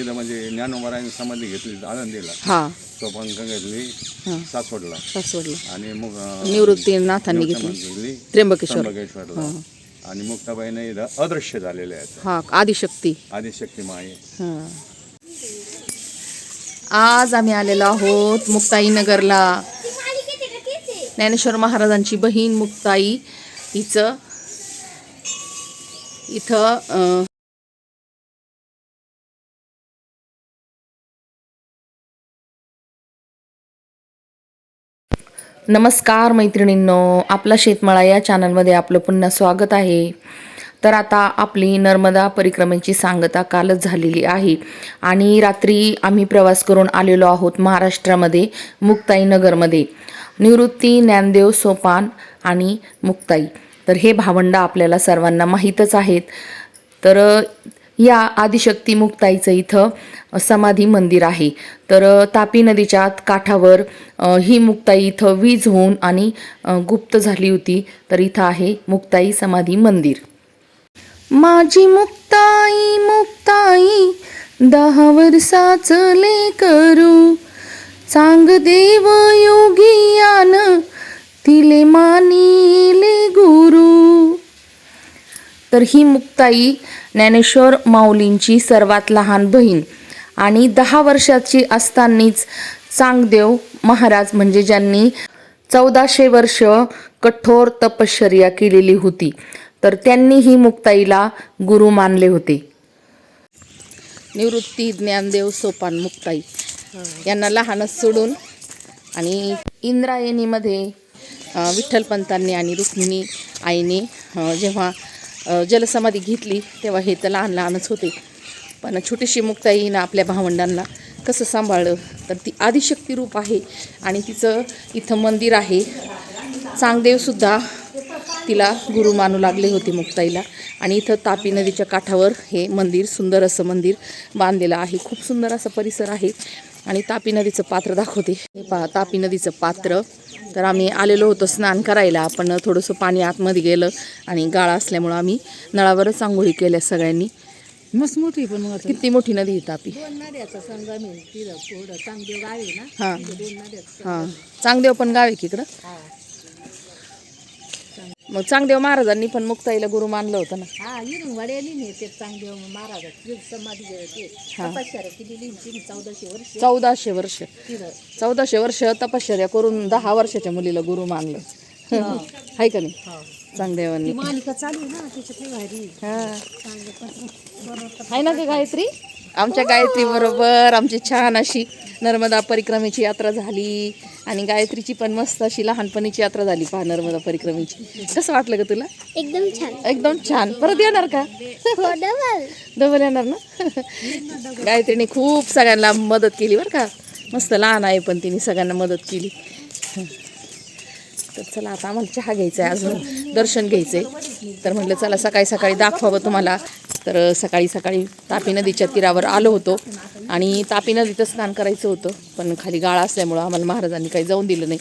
इथं म्हणजे ज्ञानोबारायांनी समाधी घेतली आळंदीला, हा सोपानका घेतली सासवडला, आणि मग निवृत्तीनाथांनी घेतली त्र्यंबकेश्वरला, आणि मुक्ताबाईने इथं अदृश्य झालेले आहेत. हा आदिशक्ती माये. आज आम्ही आलेलो आहोत मुक्ताईनगरला. ज्ञानेश्वर महाराजांची बहीण मुक्ताई इथं नमस्कार मैत्रिणींनो, आपला शेतमाळा या चॅनलमध्ये आपलं पुन्हा स्वागत आहे. तर आता आपली नर्मदा परिक्रमेची सांगता कालच झालेली आहे आणि रात्री आम्ही प्रवास करून आलेलो आहोत महाराष्ट्रामध्ये मुक्ताईनगरमध्ये. निवृत्ती, ज्ञानदेव, सोपान आणि मुक्ताई, तर हे भावंड आपल्याला सर्वांना माहीतच आहेत. तर या आदिशक्ती मुक्ताईचं इथं समाधी मंदिर आहे. तर तापी नदीच्या काठावर ही मुक्ताई इथं वीज होऊन आणि गुप्त झाली होती. तर इथं आहे मुक्ताई समाधी मंदिर. माझी मुक्ताई मुक्ताई 10 वर्षाचं करू, चांग देव योगियान तिले मानिले गुरु. तर ही मुक्ताई ज्ञानेश्वर माऊलींची सर्वात लहान बहीण आणि 10 वर्षाची असतानाच चांगदेव महाराज म्हणजे ज्यांनी 1400 वर्ष कठोर तपश्चर्या केलेली होती, तर त्यांनी ही मुक्ताईला गुरु मानले होते. निवृत्ती, ज्ञानदेव, सोपान, मुक्ताई यांना लहानच सोडून आणि इंद्रायणीमध्ये विठ्ठलपंतांनी आणि रुक्मिणी आईने जेव्हा जलसमाधी घेतली तेव्हा हे तर लहान लहानच होते. पण छोटीशी मुक्ताईनं आपल्या भावंडांना कसं सांभाळलं, तर ती आदिशक्ती रूप आहे आणि तिचं इथं मंदिर आहे. चांगदेवसुद्धा तिला गुरु मानू लागले होते मुक्ताईला. आणि इथं तापी नदीच्या काठावर हे मंदिर, सुंदर असं मंदिर बांधलेलं आहे. खूप सुंदर असा परिसर आहे. आणि तापी नदीचं पात्र दाखवते. हे पहा तापी नदीचं पात्र. तर आम्ही आलेलो होतो स्नान करायला, पण थोडंसं पाणी आतमध्ये गेलं आणि गाळा असल्यामुळं आम्ही नळावरच आंघोळी केल्या सगळ्यांनी. मस्त मोठी, पण मग किती मोठी नदी आहे तापी. हां, चांगदेव पण गाव आहे की इकडं. मग चांगदेव महाराजांनी पण मुक्ताईला गुरु मानलं होतं ना. हा, इरून वड्याली नाही ते चांगदेव महाराज समाधी 1400 वर्ष 1400 वर्ष तपश्चर्या करून 10 वर्षाच्या मुलीला गुरु मानलं. आहे का नाही चांगदेवांनी. मालिका चालू आहे ना त्याच्यात भारी. आहे ना ग गायत्री. आमच्या गायत्री बरोबर आमची छान अशी नर्मदा परिक्रमेची यात्रा झाली आणि गायत्रीची पण मस्त अशी लहानपणीची यात्रा झाली. पहा नर्मदा परिक्रमेची. कसं वाटलं ग तुला? एकदम छान. एकदम छान. परत येणार का? डबल येणार ना. गायत्रीने खूप सगळ्यांना मदत केली बरं का. मस्त लहान आहे पण तिने सगळ्यांना मदत केली. तर चला आता आम्हाला चहा घ्यायचा आहे, अजून दर्शन घ्यायचं आहे. तर म्हटलं चला सकाळी सकाळी दाखवावं तुम्हाला. तर सकाळी सकाळी तापी नदीच्या तीरावर आलो होतो आणि तापी नदीचं स्नान करायचं होतं, पण खाली गाळा असल्यामुळं आम्हाला महाराजांनी काही जाऊन दिलं नाही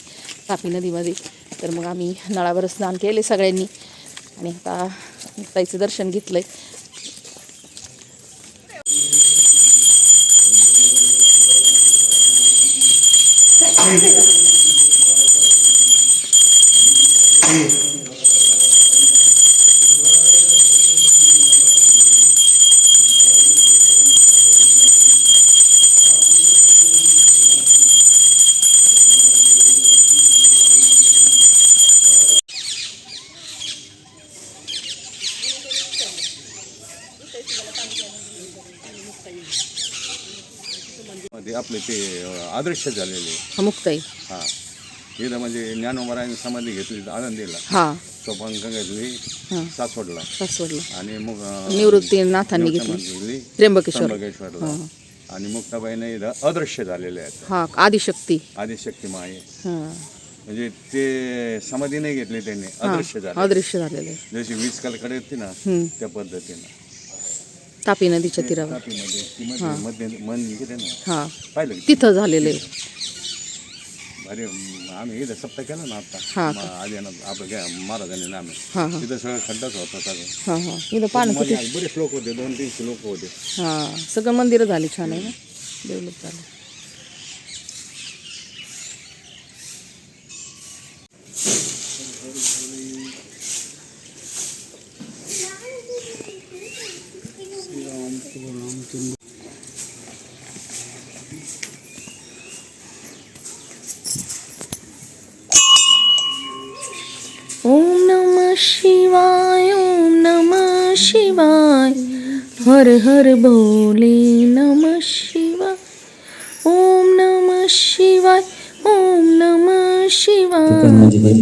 तापी नदीमध्ये. तर मग आम्ही नळावर स्नान केले सगळ्यांनी आणि आता मुक्ताईचं दर्शन घेतलं आहे. आपले ते अदृश्य झालेले मुक्ताई. हा, इथं म्हणजे ज्ञानोबारायांनी समाधी घेतली आळंदीला, हां, सोपानका घेतली सासवडला, आणि मग निवृत्तीनाथांनी घेतली त्र्यंबकेश्वरला, आणि मुक्ताबाईने इथं अदृश्य झालेले आहेत. हा, आदिशक्ती माये. म्हणजे ते समाधी नाही घेतली त्यांनी, अदृश्य झालेले. जशी वीज कलकडे होती ना त्या पद्धतीनं तापी नदीच्या तीरावर पाहिलं तिथं झालेलं आहे. अरे आम्ही इथं सप्ताह केला ना हा आता आधी ना आपलं काय महाराजांनी ना हां आम्ही हां तिथं सगळं खड्डाच होता सगळं. हां हां इथं पाणी किती बरेच लोक होते, 200-300 लोक होते. हां सगळं मंदिरं झाली छान आहे ना डेव्हलप झालं. ओम नमः शिवाय ओम नमः शिवाय हर हर भोले नमः शिवाय ओम नमः शिवाय ओम नमः शिवाय. म्हणजे हे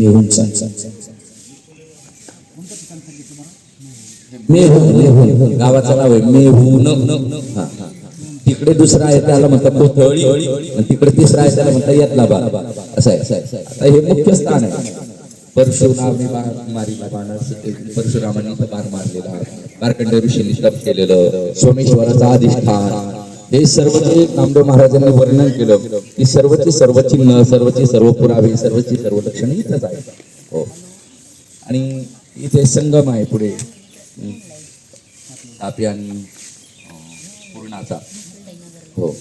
मेहून गावाचं नाव आहे मेहून. तिकडे दुसरा आहे त्याला म्हणतात कोथळी आणि तिकडे तिसरा आहे त्याला म्हणतात यत्लाबा. असं आहे. आता हे मुख्य स्थान आहे. परशुरामाने मारिला बाणास, परशुरामाने इथं बाण मारलेला, मार्कंडेय ऋषींनी तप केलेलं, सोमेश्वराचं अधिष्ठान, हे सर्व जे नामदेव महाराजांनी वर्णन केलं की सर्वची सर्व चिन्ह, सर्वची सर्व पुरावे, सर्वची सर्व लक्षणे इथंच आहे. हो आणि इथे संगम आहे पुढे तापी आणि पूर्णाचा. हो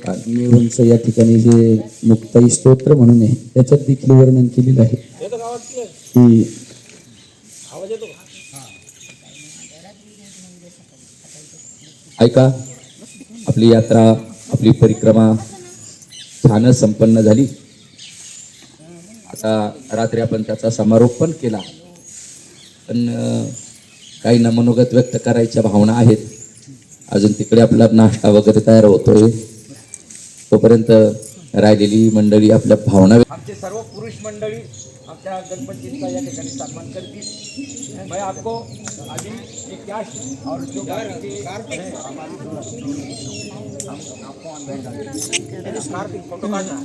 मेहूनचं या ठिकाणी जे मुक्ताई स्तोत्र म्हणून आहे त्याच्यात देखील वर्णन केलेलं आहे की ऐका, आपली यात्रा, आपली परिक्रमा छान संपन्न झाली. आता रात्री आपण त्याचा समारोप पण केला, पण काही ना मनोगत व्यक्त करायच्या भावना आहेत. अजून तिकडे आपला नाश्ता वगैरे तयार होतोय, तोपर्यंत राहिलेली मंडळी आपल्या भावना. आमचे सर्व पुरुष मंडळी आमच्या गणपतीचा या ठिकाणी सन्मान करतील. मैं आपको अभी एक कैश और जो कार्तिक फोटो काटना.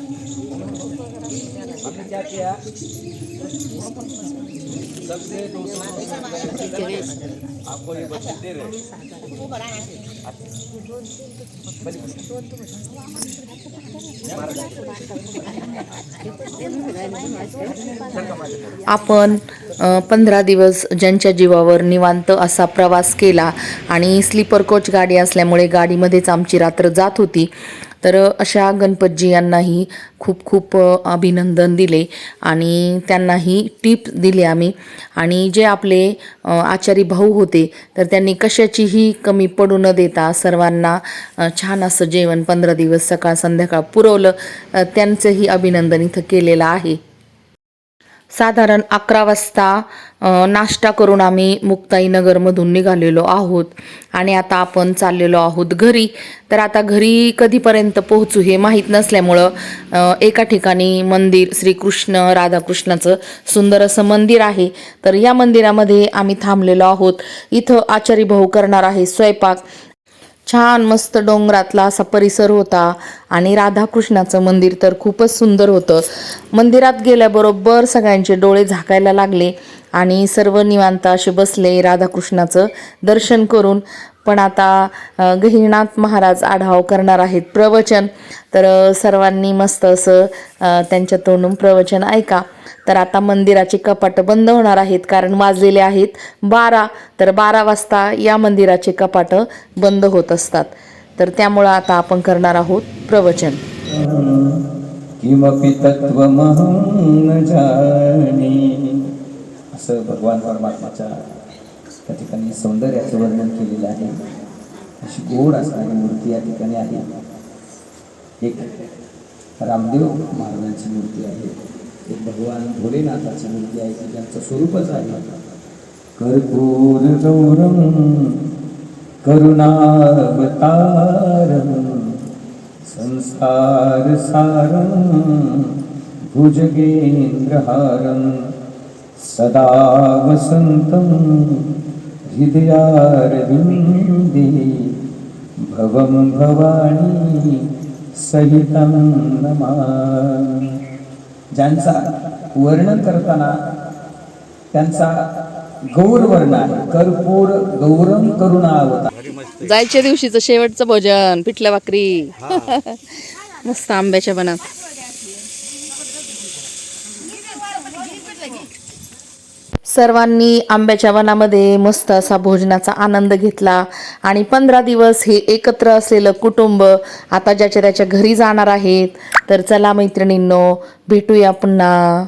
हमने क्या किया, सबसे 200 आपको ये बच्चे दे रहे. आपण 15 दिवस ज्यांच्या जीवावर निवांत असा प्रवास केला आणि स्लीपर कोच गाडी असल्यामुळे गाडीमध्येच आमची रात्र जात होती. तर अशा गणपतजी यांनाही खूप खूप अभिनंदन दिले आणि त्यांनाही टिप्स दिले आम्ही. आणि जे आपले आचारी भाऊ होते तर त्यांनी कशाचीही कमी पडू न देता सर्वांना छान असं जेवण 15 दिवस सकाळ संध्याकाळ पुरवलं. त्यांचंही अभिनंदन इथं केलेलं आहे. साधारण 11 वाजता नाश्ता करून आम्ही मुक्ताईनगरमधून निघालेलो आहोत आणि आता आपण चाललेलो आहोत घरी. तर आता घरी कधीपर्यंत पोहोचू हे माहीत नसल्यामुळं एका ठिकाणी मंदिर, श्रीकृष्ण राधाकृष्णाचं सुंदर असं मंदिर आहे. तर या मंदिरामध्ये आम्ही थांबलेलो आहोत. इथं आचारी भाऊ करणार आहे स्वयंपाक. छान मस्त डोंगरातला असा परिसर होता आणि राधाकृष्णाचं मंदिर तर खूपच सुंदर होतं. मंदिरात गेल्याबरोबर सगळ्यांचे डोळे झाकायला लागले आणि सर्व निवांत असे बसले राधाकृष्णाचं दर्शन करून. पण आता गहिनीनाथ महाराज आढाव करणार आहेत प्रवचन. तर सर्वांनी मस्त असं त्यांच्या तोंडून प्रवचन ऐका. तर आता मंदिराचे कपाट बंद होणार आहेत कारण वाजलेले आहेत 12. तर 12 वाजता या मंदिराचे कपाट बंद होत असतात. तर त्यामुळं आता आपण करणार आहोत प्रवचन. किमपि तत्त्वमहं न जाने, असं भगवान परमात्माच्या त्या ठिकाणी सौंदर्याचं वर्णन केलेलं आहे. अशी गोड असणारी मूर्ती या ठिकाणी आहे. एक रामदेव महाराजांची मूर्ती आहे, एक भगवान भोलेनाथाची मूर्ती आहे की ज्यांचं स्वरूपच आहे कर्पूर गौरम करुणावतारम संसार सारम भुजगेंद्रहारम सदा वसंतं हृदयारविंदे भवं भवानी सहितं नमामि. ज्यांचा वर्णन करताना त्यांचा गौर वर्ण आहे, कर्पूर गौरम करुणावतारम. जायच्या दिवशीचं शेवटचं भोजन पिठलं भाकरी मस्त आंब्याच्या बनात. सर्वांनी आंब्याच्या वनामध्ये मस्त असा भोजनाचा आनंद घेतला आणि 15 दिवस हे एकत्र असलेलं कुटुंब आता ज्याच्या त्याच्या घरी जाणार आहेत. तर चला मैत्रिणींनो, भेटूया पुन्हा.